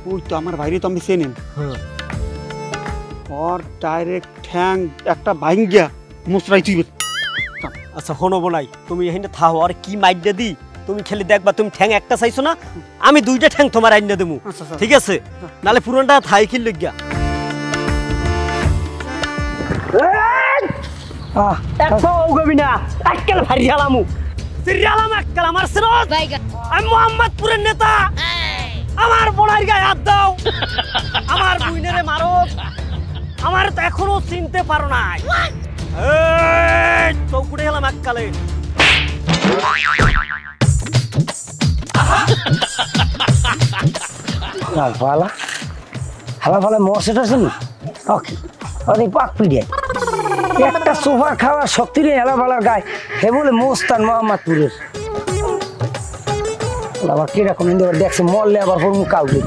ওই তো আমার বাইরে তো আমি চেনেন ওর ডাইরেক্ট ঠ্যাং একটা ভাঙ্গিয়া মুসরাই তুই আচ্ছা হনবো নাই তুমি এখানে থাও আর কি মাইডা দি তুমি খেলে দেখবা তুমি ঠ্যাং একটা চাইছো না আমি দুইটা ঠ্যাং তোমার আইনা দেবো ঠিক আছে নালে পুরনটা থাই খেল গিয়া মোহাম্মদপুরের নেতা আমার বোনের গায়ে হাত দাও আমার বুইনেরে মারো আমার তো এখনো চিনতে পারো নাই চৌকুটে গেলাম এককালে হালা হালা ফালা মরছে টাছেন ওকে ওদের পাক পিড়িয়ে একটা সোফা খাওয়ার শক্তি নেই হেলা ফালার গায়ে হে বলে মোস্তান মোহাম্মদপুরের আবার কিরকম দেখছে মরলে আবার ফোন কাউকে